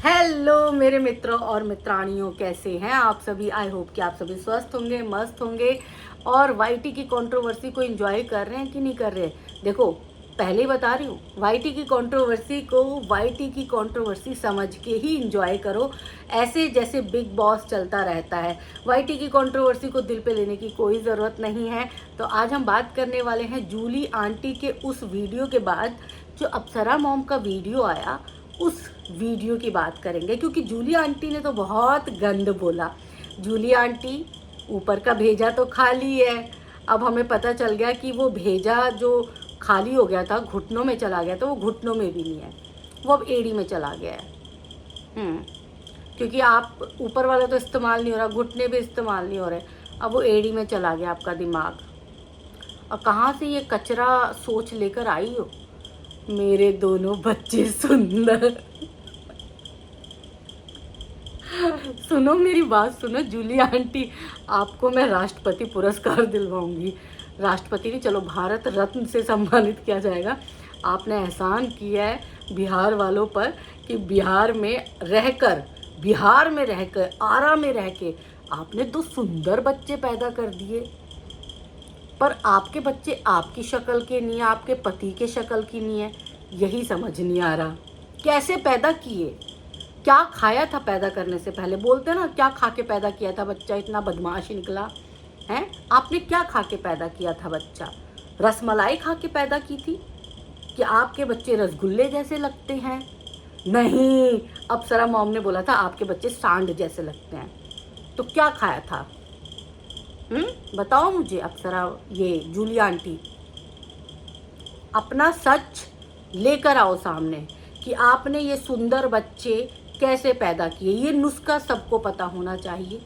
Hello मेरे मित्रों और मित्राणियों, कैसे हैं आप सभी। आई होप कि आप सभी स्वस्थ होंगे, मस्त होंगे और वाईटी की कंट्रोवर्सी को एंजॉय कर रहे हैं कि नहीं कर रहे। देखो, पहले ही बता रही हूँ, वाईटी की कंट्रोवर्सी समझ के ही एंजॉय करो, ऐसे जैसे बिग बॉस चलता रहता है। वाईटी की कंट्रोवर्सी को दिल पे लेने की कोई ज़रूरत नहीं है। तो आज हम बात करने वाले हैं जूली आंटी के उस वीडियो के बाद जो अप्सरा मॉम का वीडियो आया, उस वीडियो की बात करेंगे। क्योंकि जूली आंटी ने तो बहुत गंद बोला। जूली आंटी, ऊपर का भेजा तो खाली है। अब हमें पता चल गया कि वो भेजा जो खाली हो गया था, घुटनों में चला गया, तो वो घुटनों में भी नहीं है, वो अब एड़ी में चला गया है। क्योंकि आप ऊपर वाला तो इस्तेमाल नहीं हो रहा, घुटने भी इस्तेमाल नहीं हो रहे, अब वो एड़ी में चला गया आपका दिमाग। और कहाँ से ये कचरा सोच लेकर आई हो। मेरे दोनों बच्चे सुंदर। सुनो मेरी बात सुनो जूली आंटी, आपको मैं राष्ट्रपति पुरस्कार दिलवाऊंगी। राष्ट्रपति नहीं, चलो भारत रत्न से सम्मानित किया जाएगा। आपने एहसान किया है बिहार वालों पर कि बिहार में रहकर आरा में रह के आपने 2 सुंदर बच्चे पैदा कर दिए। पर आपके बच्चे आपकी शक्ल के नहीं है, आपके पति के शक्ल की नहीं है। यही समझ नहीं आ रहा कैसे पैदा किए, क्या खाया था पैदा करने से पहले। बोलते ना, क्या खा के पैदा किया था बच्चा, इतना बदमाश निकला है। आपने क्या खा के पैदा किया था बच्चा? रसमलाई खा के पैदा की थी कि आपके बच्चे रसगुल्ले जैसे लगते हैं? नहीं, अप्सरा मॉम ने बोला था आपके बच्चे सांड जैसे लगते हैं। तो क्या खाया था? बताओ मुझे अप्सरा, ये जूली आंटी, अपना सच लेकर आओ सामने कि आपने ये सुंदर बच्चे कैसे पैदा किए। ये नुस्खा सबको पता होना चाहिए।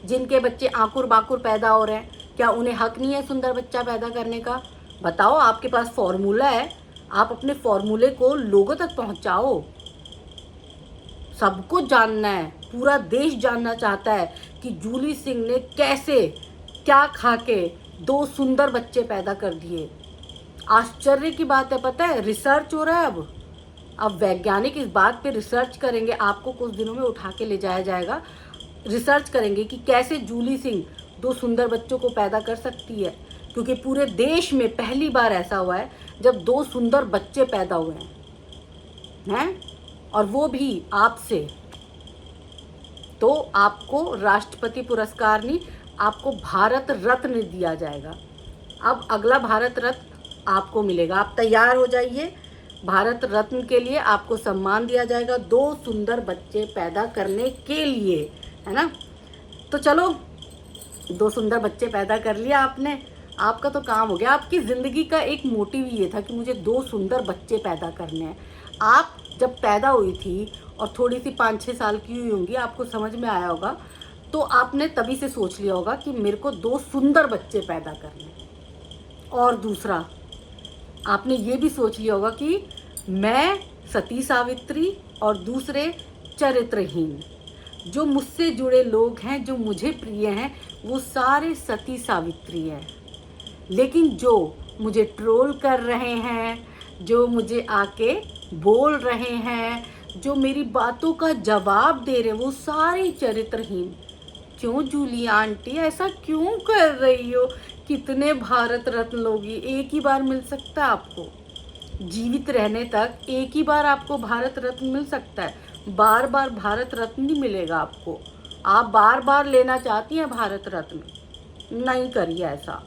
जिनके बच्चे आकुर बाकुर पैदा हो रहे हैं, क्या उन्हें हक नहीं है सुंदर बच्चा पैदा करने का? बताओ, आपके पास फॉर्मूला है, आप अपने फॉर्मूले को लोगों तक पहुंचाओ। सबको जानना है, पूरा देश जानना चाहता है कि जूली सिंह ने कैसे, क्या खा के 2 सुंदर बच्चे पैदा कर दिए। आश्चर्य की बात है, पता है, रिसर्च हो रहा है अब वैज्ञानिक इस बात पे रिसर्च करेंगे। आपको कुछ दिनों में उठा के ले जाया जाएगा। रिसर्च करेंगे कि कैसे जूली सिंह 2 सुंदर बच्चों को पैदा कर सकती है। क्योंकि पूरे देश में पहली बार ऐसा हुआ है जब 2 सुंदर बच्चे पैदा हुए हैं, और वो भी आपसे। तो आपको राष्ट्रपति पुरस्कार नहीं, आपको भारत रत्न दिया जाएगा। अब अगला भारत रत्न आपको मिलेगा, आप तैयार हो जाइए। भारत रत्न के लिए आपको सम्मान दिया जाएगा 2 सुंदर बच्चे पैदा करने के लिए, है ना। तो चलो, 2 सुंदर बच्चे पैदा कर लिया आपने, आपका तो काम हो गया। आपकी ज़िंदगी का एक मोटिव ये था कि मुझे 2 सुंदर बच्चे पैदा करने हैं। आप जब पैदा हुई थी और थोड़ी सी 5-6 साल की हुई होंगी, आपको समझ में आया होगा, तो आपने तभी से सोच लिया होगा कि मेरे को 2 सुंदर बच्चे पैदा करने हैं। और दूसरा, आपने ये भी सोच लिया होगा कि मैं सती सावित्री और दूसरे चरित्रहीन, जो मुझसे जुड़े लोग हैं, जो मुझे प्रिय हैं, वो सारे सती सावित्री हैं। लेकिन जो मुझे ट्रोल कर रहे हैं, जो मुझे आके बोल रहे हैं, जो मेरी बातों का जवाब दे रहे हैं, वो सारे चरित्रहीन। क्यों जूली आंटी ऐसा क्यों कर रही हो? कितने भारत रत्न लोगी? एक ही बार मिल सकता है आपको, जीवित रहने तक एक ही बार आपको भारत रत्न मिल सकता है। बार बार भारत रत्न नहीं मिलेगा आपको। आप बार बार लेना चाहती हैं भारत रत्न, नहीं करिए ऐसा,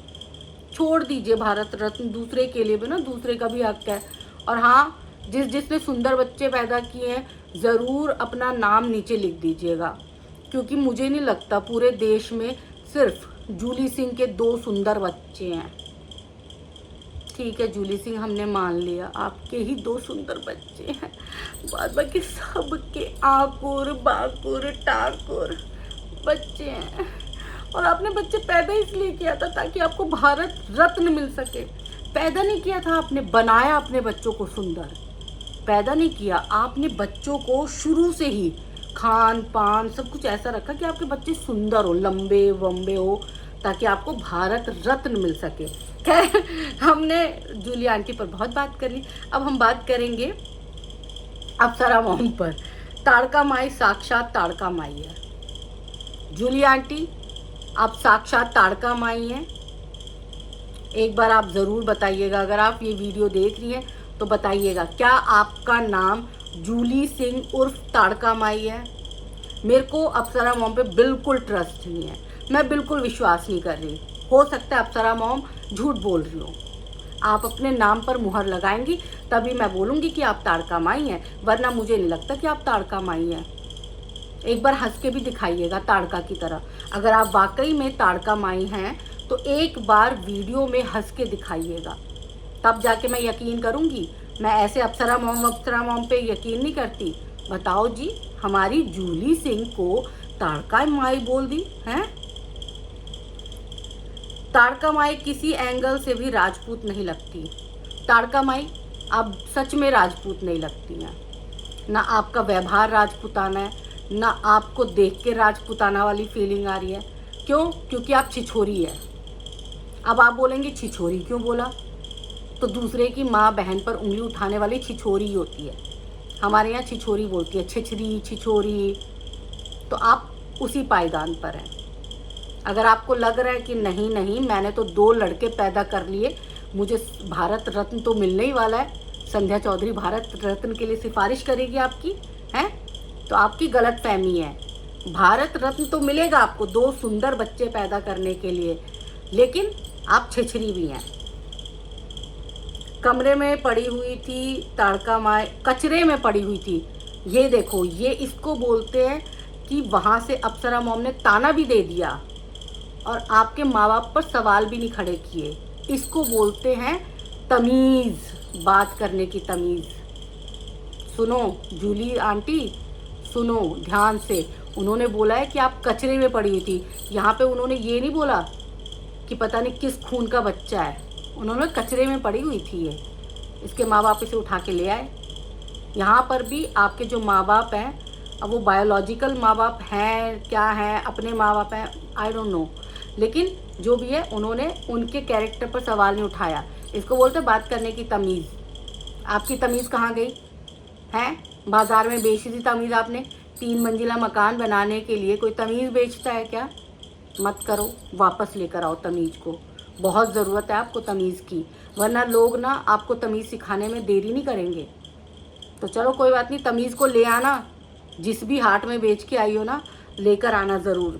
छोड़ दीजिए भारत रत्न। दूसरे के लिए भी ना, दूसरे का भी हक है। और हाँ, जिसने सुंदर बच्चे पैदा किए हैं, ज़रूर अपना नाम नीचे लिख दीजिएगा। क्योंकि मुझे नहीं लगता पूरे देश में सिर्फ जूली सिंह के 2 सुंदर बच्चे हैं। ठीक है जूली सिंह, हमने मान लिया, आपके ही 2 सुंदर बच्चे हैं, बाद बाकी सबके आकुर बाकुर टाकुर बच्चे हैं। और आपने बच्चे पैदा इसलिए किया था ताकि आपको भारत रत्न मिल सके। पैदा नहीं किया था आपने, बनाया अपने बच्चों को सुंदर। पैदा नहीं किया आपने, बच्चों को शुरू से ही खान पान सब कुछ ऐसा रखा कि आपके बच्चे सुंदर हो, लंबे वम्बे हो, ताकि आपको भारत रत्न मिल सके। खैर, हमने जूली आंटी पर बहुत बात कर ली। अब हम बात करेंगे अप्सरा मॉम पर। ताड़का माई साक्षात ताड़का माई है। जूली आंटी आप साक्षात ताड़का माई हैं। एक बार आप ज़रूर बताइएगा, अगर आप ये वीडियो देख रही हैं तो बताइएगा, क्या आपका नाम जूली सिंह उर्फ ताड़का माई है? मेरे को अप्सरा मॉम पे बिल्कुल ट्रस्ट नहीं है, मैं बिल्कुल विश्वास नहीं कर रही। हो सकता है अप्सरा मॉम झूठ बोल रही हो। आप अपने नाम पर मुहर लगाएंगी तभी मैं बोलूँगी कि आप ताड़का माई हैं, वरना मुझे नहीं लगता कि आप ताड़का माई हैं। एक बार हंस के भी दिखाइएगा ताड़का की तरह। अगर आप वाकई में ताड़का माई हैं तो एक बार वीडियो में हंस के दिखाइएगा, तब जाके मैं यकीन करूँगी। मैं ऐसे अप्सरा मॉम पे यकीन नहीं करती। बताओ जी, हमारी जूली सिंह को ताड़का माई बोल दी हैं? ताड़का माई किसी एंगल से भी राजपूत नहीं लगती। ताड़का माई आप सच में राजपूत नहीं लगती हैं। ना आपका व्यवहार राजपूताना है, ना आपको देख के राजपूताना वाली फीलिंग आ रही है। क्यों? क्योंकि आप छिछोरी है। अब आप बोलेंगे छिछोरी क्यों बोला? तो दूसरे की माँ बहन पर उंगली उठाने वाली छिछोरी होती है। हमारे यहाँ छिछोरी बोलती है, छिछरी छिछोरी। तो आप उसी पायदान पर हैं। अगर आपको लग रहा है कि नहीं नहीं मैंने तो 2 लड़के पैदा कर लिए, मुझे भारत रत्न तो मिलने ही वाला है, संध्या चौधरी भारत रत्न के लिए सिफारिश करेगी आपकी, हैं? तो आपकी गलत फहमी है। भारत रत्न तो मिलेगा आपको 2 सुंदर बच्चे पैदा करने के लिए, लेकिन आप छिछरी भी हैं। कमरे में पड़ी हुई थी ताड़का माई, कचरे में पड़ी हुई थी। ये देखो, ये इसको बोलते हैं कि वहाँ से अप्सरा मॉम ने ताना भी दे दिया और आपके माँ बाप पर सवाल भी नहीं खड़े किए। इसको बोलते हैं तमीज़, बात करने की तमीज़। सुनो जूली आंटी, सुनो ध्यान से। उन्होंने बोला है कि आप कचरे में पड़ी हुई थी। यहाँ पे उन्होंने ये नहीं बोला कि पता नहीं किस खून का बच्चा है। उन्होंने कचरे में पड़ी हुई थी ये, इसके माँ बाप इसे उठा के ले आए। यहाँ पर भी आपके जो माँ बाप हैं, अब वो बायोलॉजिकल माँ बाप हैं क्या हैं, अपने माँ बाप हैं, आई डोंट नो, लेकिन जो भी है उन्होंने उनके कैरेक्टर पर सवाल नहीं उठाया। इसको बोलते बात करने की तमीज़। आपकी तमीज़ कहाँ गई हैं? बाज़ार में बेची थी तमीज़ आपने। 3 मंजिला मकान बनाने के लिए कोई तमीज़ बेचता है क्या? मत करो, वापस लेकर आओ तमीज़ को। बहुत ज़रूरत है आपको तमीज़ की, वरना लोग ना आपको तमीज़ सिखाने में देरी नहीं करेंगे। तो चलो कोई बात नहीं, तमीज़ को ले आना। जिस भी हाट में बेच के आई हो ना, लेकर आना ज़रूर।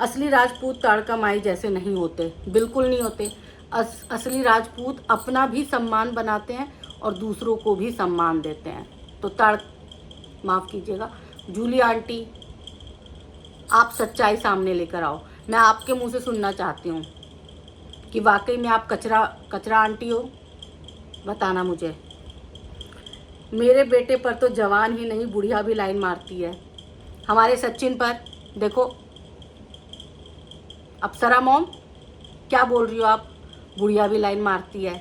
असली राजपूत ताड़का माई जैसे नहीं होते, बिल्कुल नहीं होते। असली राजपूत अपना भी सम्मान बनाते हैं और दूसरों को भी सम्मान देते हैं। तो माफ़ कीजिएगा जूली आंटी, आप सच्चाई सामने लेकर आओ। मैं आपके मुंह से सुनना चाहती हूँ कि वाकई में आप कचरा आंटी हो। बताना मुझे। मेरे बेटे पर तो जवान ही नहीं बुढ़िया भी लाइन मारती है। हमारे सचिन पर देखो, अप्सरा मॉम क्या बोल रही हो आप? बुढ़िया भी लाइन मारती है।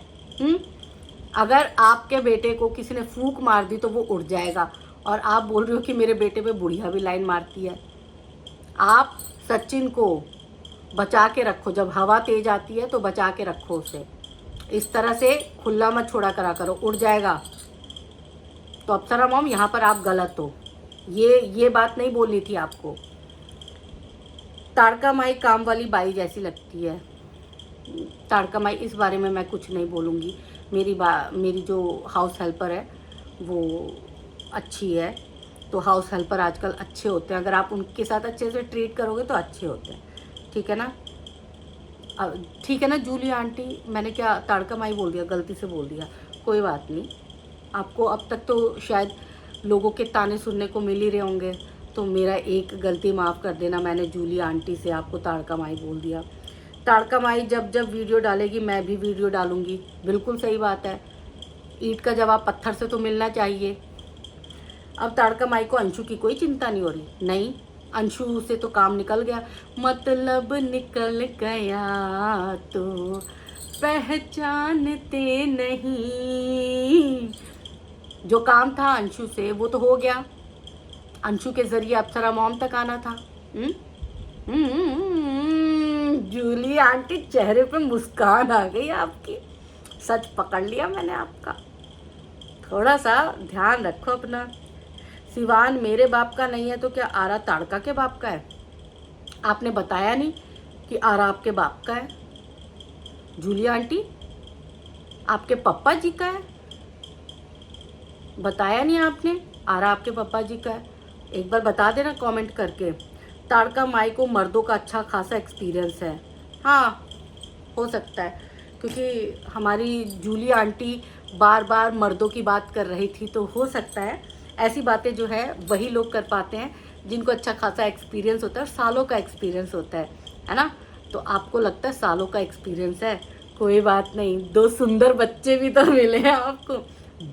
अगर आपके बेटे को किसी ने फूंक मार दी तो वो उड़ जाएगा, और आप बोल रही हो कि मेरे बेटे पे बुढ़िया भी लाइन मारती है। आप सचिन को बचा के रखो, जब हवा तेज आती है तो बचा के रखो उसे। इस तरह से खुला मत छोड़ा करा करो, उड़ जाएगा। तो अप्सरा मॉम यहाँ पर आप गलत हो, ये बात नहीं बोलनी थी आपको। ताड़का माई काम वाली बाई जैसी लगती है। ताड़का माई, इस बारे में मैं कुछ नहीं बोलूँगी। मेरी जो हाउस हेल्पर है वो अच्छी है। तो हाउस हेल्पर आजकल अच्छे होते हैं, अगर आप उनके साथ अच्छे से ट्रीट करोगे तो अच्छे होते हैं। ठीक है ना? ठीक है ना जूली आंटी? मैंने क्या ताड़का माई बोल दिया? गलती से बोल दिया, कोई बात नहीं। आपको अब तक तो शायद लोगों के ताने सुनने को मिल ही रहे होंगे, तो मेरा एक गलती माफ़ कर देना। मैंने जूली आंटी से आपको ताड़का माई बोल दिया। ताड़का माई जब जब वीडियो डालेगी मैं भी वीडियो डालूँगी। बिल्कुल सही बात है, ईंट का जवाब पत्थर से तो मिलना चाहिए। अब ताड़का माई को अंशु की कोई चिंता नहीं हो रही। नहीं, अंशु से तो काम निकल गया। मतलब निकल गया तो पहचानते नहीं। जो काम था अंशु से वो तो हो गया। अंशु के ज़रिए अप्सरा मॉम तक आना था। जूली आंटी, चेहरे पे मुस्कान आ गई आपकी। सच पकड़ लिया मैंने आपका। थोड़ा सा ध्यान रखो अपना। सिवान मेरे बाप का नहीं है तो क्या आरा ताड़का के बाप का है? आपने बताया नहीं कि आरा आपके बाप का है। जूली आंटी आपके पापा जी का है, बताया नहीं आपने। आरा आपके पापा जी का है, एक बार बता देना कमेंट करके। ताड़का माई को मर्दों का अच्छा खासा एक्सपीरियंस है। हाँ हो सकता है, क्योंकि हमारी जूली आंटी बार बार मर्दों की बात कर रही थी, तो हो सकता है ऐसी बातें जो है वही लोग कर पाते हैं जिनको अच्छा खासा एक्सपीरियंस होता है, सालों का एक्सपीरियंस होता है ना। तो आपको लगता है सालों का एक्सपीरियंस है, कोई बात नहीं, 2 सुंदर बच्चे भी तो मिले हैं आपको,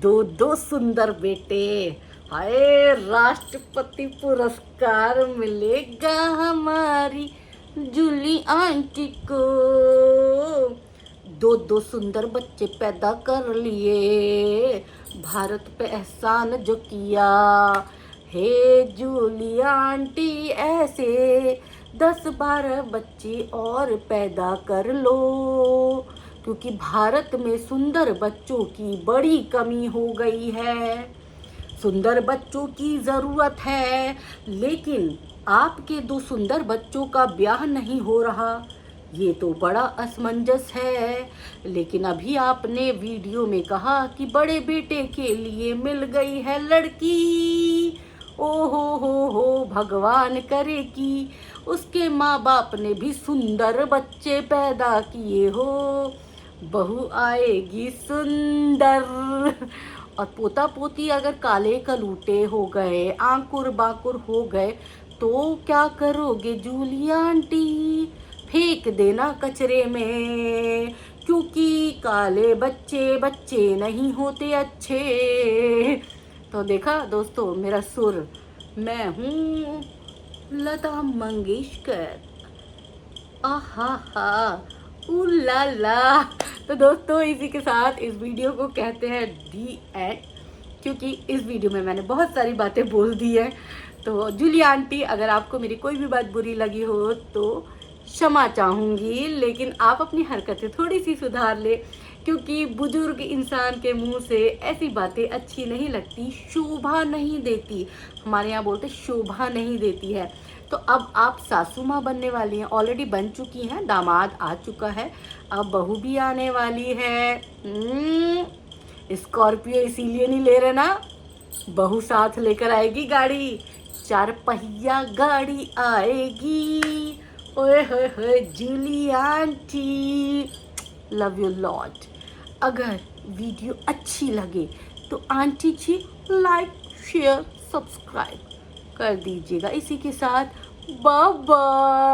2 सुंदर बेटे। हाय, राष्ट्रपति पुरस्कार मिलेगा हमारी जूली आंटी को। 2 सुंदर बच्चे पैदा कर लिए, भारत पे एहसान जो किया। हे जूली आंटी ऐसे 10-12 बच्चे और पैदा कर लो, क्योंकि भारत में सुंदर बच्चों की बड़ी कमी हो गई है। सुंदर बच्चों की ज़रूरत है, लेकिन आपके 2 सुंदर बच्चों का ब्याह नहीं हो रहा, ये तो बड़ा असमंजस है। लेकिन अभी आपने वीडियो में कहा कि बड़े बेटे के लिए मिल गई है लड़की। ओ हो भगवान करे कि उसके माँ बाप ने भी सुंदर बच्चे पैदा किए हो, बहू आएगी सुंदर। और पोता पोती अगर काले कलूटे हो गए, आंकुर बांकुर हो गए, तो क्या करोगे जूली आंटी? फेंक देना कचरे में, क्योंकि काले बच्चे बच्चे नहीं होते अच्छे। तो देखा दोस्तों मेरा सुर, मैं हूँ लता मंगेशकर। आहा हा ला ला। तो दोस्तों इसी के साथ इस वीडियो को कहते हैं दी एंड, क्योंकि इस वीडियो में मैंने बहुत सारी बातें बोल दी है। तो जूली आंटी अगर आपको मेरी कोई भी बात बुरी लगी हो तो क्षमा चाहूँगी, लेकिन आप अपनी हरकतें थोड़ी सी सुधार ले, क्योंकि बुजुर्ग इंसान के मुंह से ऐसी बातें अच्छी नहीं लगती, शोभा नहीं देती। हमारे यहाँ बोलते शोभा नहीं देती है। तो अब आप सासू माँ बनने वाली हैं, ऑलरेडी बन चुकी हैं, दामाद आ चुका है, अब बहू भी आने वाली है। स्कॉर्पियो इसीलिए नहीं ले रहे ना, बहू साथ लेकर आएगी गाड़ी, 4 पहिया गाड़ी आएगी। ओए होए Julie aunty, love you lot. अगर वीडियो अच्छी लगे तो aunty ji like share subscribe कर दीजिएगा। इसी के साथ बाय बाय।